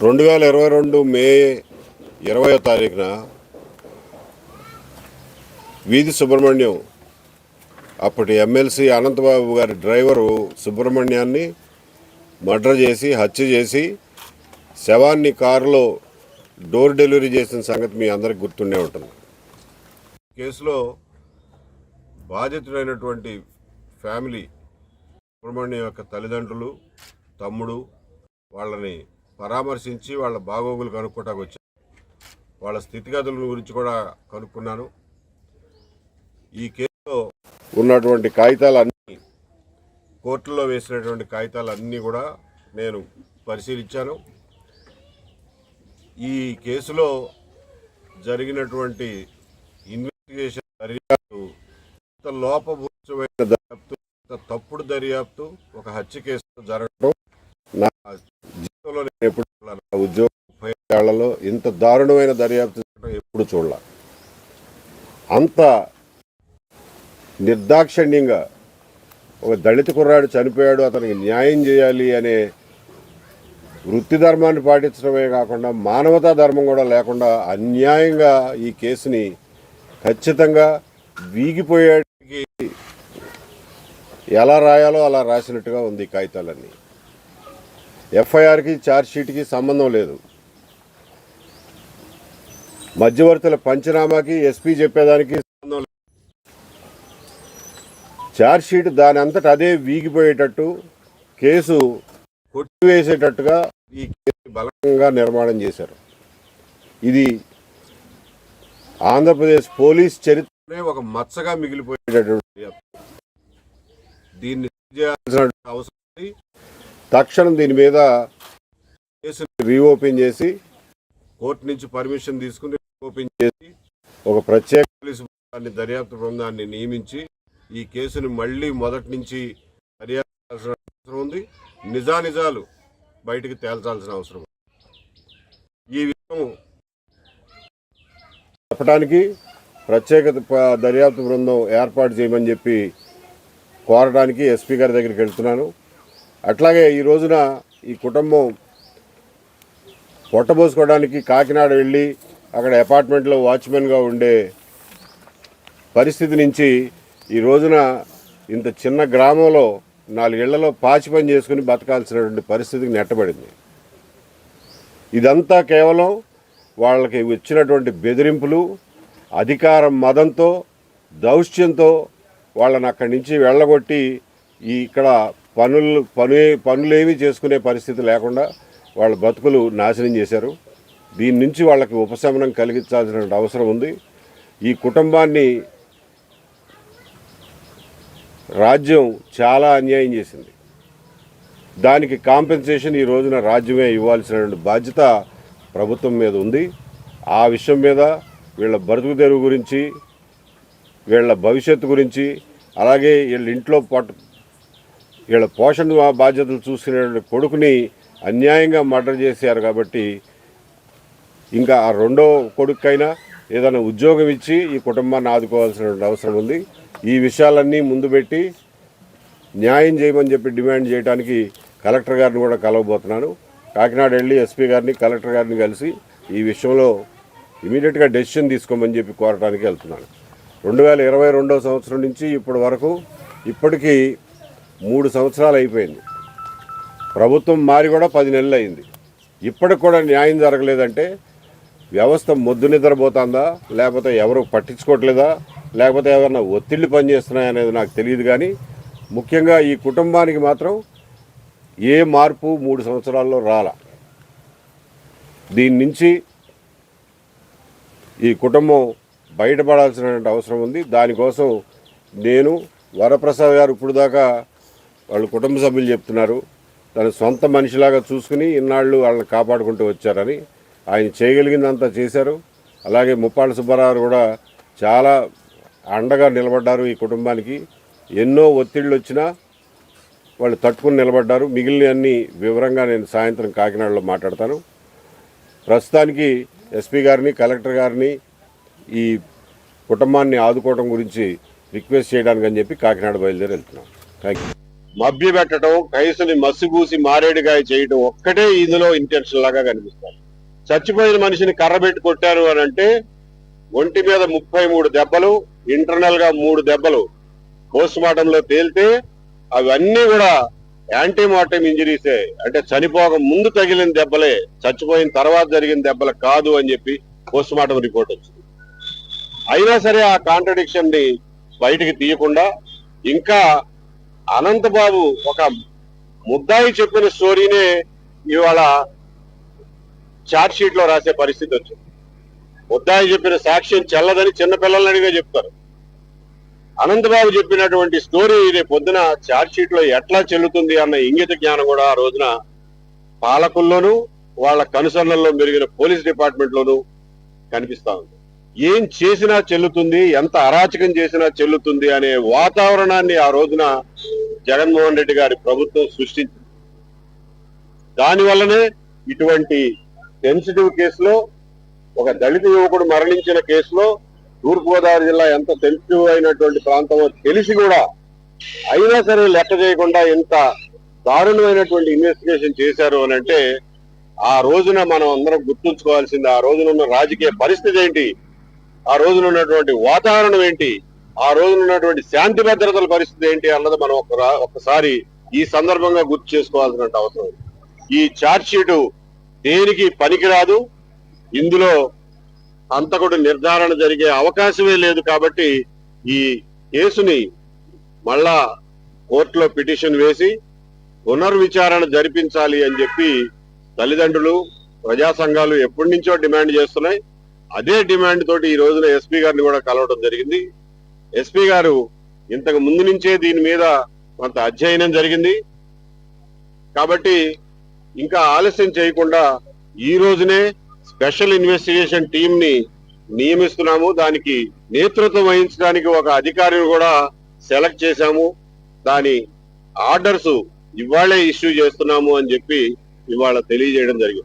2022 మే 20వ తారీఖున వీధి సుబ్రహ్మణ్యం అప్పటి ఎమ్మెల్సీ అనంతబాబు గారి డ్రైవరు సుబ్రహ్మణ్యాన్ని మర్డర్ చేసి హత్య చేసి శవాన్ని కారులో డోర్ డెలివరీ చేసిన సంగతి మీ అందరికి గుర్తుండే ఉంటుంది. కేసులో బాధితుడైనటువంటి ఫ్యామిలీ సుబ్రహ్మణ్యం యొక్క తల్లిదండ్రులు, తమ్ముడు వాళ్ళని పరామర్శించి వాళ్ళ బాగోగులు కనుక్కోటానికి వచ్చాను. వాళ్ళ స్థితిగతుల గురించి కూడా కనుక్కున్నాను. ఈ కేసులో ఉన్నటువంటి కాగితాలన్నీ, కోర్టులో వేసినటువంటి కాగితాలన్నీ కూడా నేను పరిశీలించాను. ఈ కేసులో జరిగినటువంటి ఇన్వెస్టిగేషన్ దర్యాప్తు లోపభూయిష్టమైన దర్యాప్తు, తప్పుడు దర్యాప్తు, ఒక హత్య కేసులో జరగడం నా జీవితంలో నేను ఎప్పుడు చూడాలి. నా ఉద్యోగం 30 ఏళ్లలో ఇంత దారుణమైన దర్యాప్తు ఎప్పుడు చూడాలి. అంత నిర్దాక్షిణ్యంగా ఒక దళిత కుర్రాడు చనిపోయాడు, అతనికి న్యాయం చేయాలి అనే వృత్తి ధర్మాన్ని పాటించడమే కాకుండా మానవతా ధర్మం కూడా లేకుండా అన్యాయంగా ఈ కేసుని ఖచ్చితంగా వీగిపోయేటికి ఎలా రాయాలో అలా రాసినట్టుగా ఉంది. ఈ కాగితాలన్నీ ఎఫ్ఐఆర్కి, ఛార్జ్షీట్కి సంబంధం లేదు. మధ్యవర్తుల పంచనామాకి, ఎస్పీ చెప్పేదానికి సంబంధం లేదు. ఛార్జ్షీట్ దాని అంతటా అదే వీగిపోయేటట్టు, కేసు కొట్టివేసేటట్టుగా ఈ కేసు బలంగా నిర్మాణం చేశారు. ఇది ఆంధ్రప్రదేశ్ పోలీస్ చరిత్రనే ఒక మచ్చగా మిగిలిపోయేటటువంటి, దీన్ని చేయాల్సిన అవసరం ఉంది. తక్షణం దీని మీద కేసుని రీఓపెన్ చేసి, కోర్టు నుంచి పర్మిషన్ తీసుకుని రీఓపెన్ చేసి, ఒక ప్రత్యేక పోలీసు దర్యాప్తు బృందాన్ని నియమించి ఈ కేసుని మళ్ళీ మొదటి నుంచి దర్యాప్తు అవసరం ఉంది. నిజానిజాలు బయటికి తేల్చాల్సిన అవసరం. ఈ విషయం చెప్పడానికి ప్రత్యేక దర్యాప్తు బృందం ఏర్పాటు చేయమని చెప్పి కోరడానికి ఎస్పీ గారి దగ్గరికి వెళ్తున్నాను. అట్లాగే ఈ రోజున ఈ కుటుంబం పొట్టబోసుకోవడానికి కాకినాడ వెళ్ళి అక్కడ అపార్ట్మెంట్లో వాచ్మెన్గా ఉండే పరిస్థితి నుంచి ఈ రోజున ఇంత చిన్న గ్రామంలో 4 ఏళ్లలో పాచి పని చేసుకుని బతకాల్సినటువంటి పరిస్థితికి నెట్టబడింది. ఇదంతా కేవలం వాళ్ళకి వచ్చినటువంటి బెదిరింపులు, అధికారం మదంతో, దౌష్ట్యంతో వాళ్ళని అక్కడి నుంచి వెళ్ళగొట్టి ఇక్కడ పనులేవి చేసుకునే పరిస్థితి లేకుండా వాళ్ళ బతుకులు నాశనం చేశారు. దీని నుంచి వాళ్ళకి ఉపశమనం కలిగించాల్సిన అవసరం ఉంది. ఈ కుటుంబాన్ని రాజ్యం చాలా అన్యాయం చేసింది. దానికి కాంపెన్సేషన్ ఈ రోజున రాజ్యమే ఇవ్వాల్సినటువంటి బాధ్యత ప్రభుత్వం మీద ఉంది. ఆ విషయం మీద వీళ్ళ బ్రతుకు తెరువు గురించి, వీళ్ళ భవిష్యత్తు గురించి, అలాగే వీళ్ళ ఇంట్లో వీళ్ళ పోషణ బాధ్యతలు చూసుకునే కొడుకుని అన్యాయంగా మర్డర్ చేశారు కాబట్టి ఇంకా ఆ రెండో కొడుకైనా ఏదైనా ఉద్యోగం ఇచ్చి ఈ కుటుంబాన్ని ఆదుకోవాల్సిన అవసరం ఉంది. ఈ విషయాలన్నీ ముందు పెట్టి న్యాయం చేయమని చెప్పి డిమాండ్ చేయడానికి కలెక్టర్ గారిని కూడా కలవబోతున్నాను. కాకినాడ వెళ్ళి ఎస్పీ గారిని, కలెక్టర్ గారిని కలిసి ఈ విషయంలో ఇమీడియట్గా డెసిషన్ తీసుకోమని చెప్పి కోరడానికి వెళ్తున్నాను. 2022 సంవత్సరం నుంచి ఇప్పటి వరకు ఇప్పటికీ 3 సంవత్సరాలు అయిపోయింది. ప్రభుత్వం మారి కూడా 10 నెలలు అయింది. ఇప్పటికి కూడా న్యాయం జరగలేదంటే వ్యవస్థ మొద్దు నిద్రపోతుందా, లేకపోతే ఎవరు పట్టించుకోవట్లేదా, లేకపోతే ఏమన్నా ఒత్తిళ్లు పనిచేస్తున్నాయనేది నాకు తెలియదు. కానీ ముఖ్యంగా ఈ కుటుంబానికి మాత్రం ఏ మార్పు 3 సంవత్సరాల్లో రాల. దీని నుంచి ఈ కుటుంబం బయటపడాల్సినటువంటి అవసరం ఉంది. దానికోసం నేను, వరప్రసాద్ గారు ఇప్పుడు దాకా వాళ్ళు కుటుంబ సభ్యులు చెప్తున్నారు, తన సొంత మనిషిలాగా చూసుకుని ఇన్నాళ్ళు వాళ్ళని కాపాడుకుంటూ వచ్చారని. ఆయన చేయగలిగిందంతా చేశారు. అలాగే ముప్పాళ్ళ సుబ్బారావు కూడా చాలా అండగా నిలబడ్డారు ఈ కుటుంబానికి. ఎన్నో ఒత్తిళ్ళు వచ్చినా వాళ్ళు తట్టుకుని నిలబడ్డారు. మిగిలినవన్నీ వివరంగా నేను సాయంత్రం కాకినాడలో మాట్లాడతాను. ప్రస్తుతానికి ఎస్పీ గారిని, కలెక్టర్ గారిని ఈ కుటుంబాన్ని ఆదుకోవడం గురించి రిక్వెస్ట్ చేయడానికి అని చెప్పి కాకినాడ బయలుదేరి వెళ్తున్నాం. Thank you. మభ్యపెట్టడం, కేసుని మసిగూసి మారేడుగాయ చేయడం ఒక్కటే ఇందులో ఇంటెన్షన్ లాగా కనిపిస్తుంది. చచ్చిపోయిన మనిషిని కర్రబెట్టి కొట్టారు అని అంటే ఒంటి మీద 33 దెబ్బలు, ఇంటర్నల్ గా 3 దెబ్బలు పోస్ట్ మార్టంలో తేలితే అవన్నీ కూడా యాంటీ మార్టం ఇంజరీసే, అంటే చనిపోక ముందు తగిలిన దెబ్బలే, చచ్చిపోయిన తర్వాత జరిగిన దెబ్బలు కాదు అని చెప్పి పోస్ట్ మార్టం రిపోర్ట్ వచ్చింది. అయినా సరే ఆ కాంట్రడిక్షన్ ని బయటికి తీయకుండా ఇంకా అనంతబాబు ఒక ముద్దాయి చెప్పిన స్టోరీనే ఇవాళ చార్జ్ షీట్ లో రాసే పరిస్థితి వచ్చింది. ముద్దాయి చెప్పిన సాక్ష్యం చెల్లదని చిన్నపిల్లల్ని అడిగే చెప్తారు. అనంతబాబు చెప్పినటువంటి స్టోరీ రేపు పొద్దున చార్జ్ షీట్ లో ఎట్లా చెల్లుతుంది అన్న ఇంగిత జ్ఞానం కూడా ఆ రోజున పాలకుల్లోనూ వాళ్ళ కనుసన్నల్లో మెరిగిన పోలీస్ డిపార్ట్మెంట్ లోనూ కనిపిస్తా ఉంది. ఏం చేసినా చెల్లుతుంది, ఎంత అరాచకం చేసినా చెల్లుతుంది అనే వాతావరణాన్ని ఆ రోజున జగన్మోహన్ రెడ్డి గారి ప్రభుత్వం సృష్టించింది. దానివల్లనే ఇటువంటి సెన్సిటివ్ కేసులో, ఒక దళిత యువకుడు మరణించిన కేసులో, తూర్పుగోదావరి జిల్లా ఎంత సెన్సిటివ్ అయినటువంటి ప్రాంతమో తెలిసి కూడా అయినా సరే లెక్క చేయకుండా ఎంత దారుణమైనటువంటి ఇన్వెస్టిగేషన్ చేశారు అని అంటే ఆ రోజున మనం అందరం గుర్తుంచుకోవాల్సింది ఆ రోజున ఉన్న రాజకీయ పరిస్థితి ఏంటి, ఆ రోజున ఉన్నటువంటి వాతావరణం ఏంటి, ఆ రోజున ఉన్నటువంటి శాంతి భద్రతల పరిస్థితి ఏంటి అన్నది మనం ఒక్కసారి ఈ సందర్భంగా గుర్తు చేసుకోవాల్సిన అవసరం. ఈ ఛార్జ్ షీటు దేనికి పనికిరాదు, ఇందులో హంతకుడు నిర్ధారణ జరిగే అవకాశమే లేదు. కాబట్టి ఈ కేసుని మళ్ళా కోర్టులో పిటిషన్ వేసి పునర్విచారణ జరిపించాలి అని చెప్పి తల్లిదండ్రులు, ప్రజా సంఘాలు ఎప్పటి నుంచో డిమాండ్ చేస్తున్నాయి. అదే డిమాండ్ తోటి ఈ రోజున ఎస్పీ గారిని కూడా కలవడం జరిగింది. ఎస్పీ గారు ఇంతకు ముందు నుంచే దీని మీద కొంత అధ్యయనం జరిగింది. కాబట్టి ఇంకా ఆలస్యం చేయకుండా ఈ రోజునే స్పెషల్ ఇన్వెస్టిగేషన్ టీం ని నియమిస్తున్నాము. దానికి నేతృత్వం వహించడానికి ఒక అధికారిని కూడా సెలెక్ట్ చేశాము. దాని ఆర్డర్స్ ఇవాళే ఇష్యూ చేస్తున్నాము అని చెప్పి ఇవాళ తెలియజేయడం జరిగింది.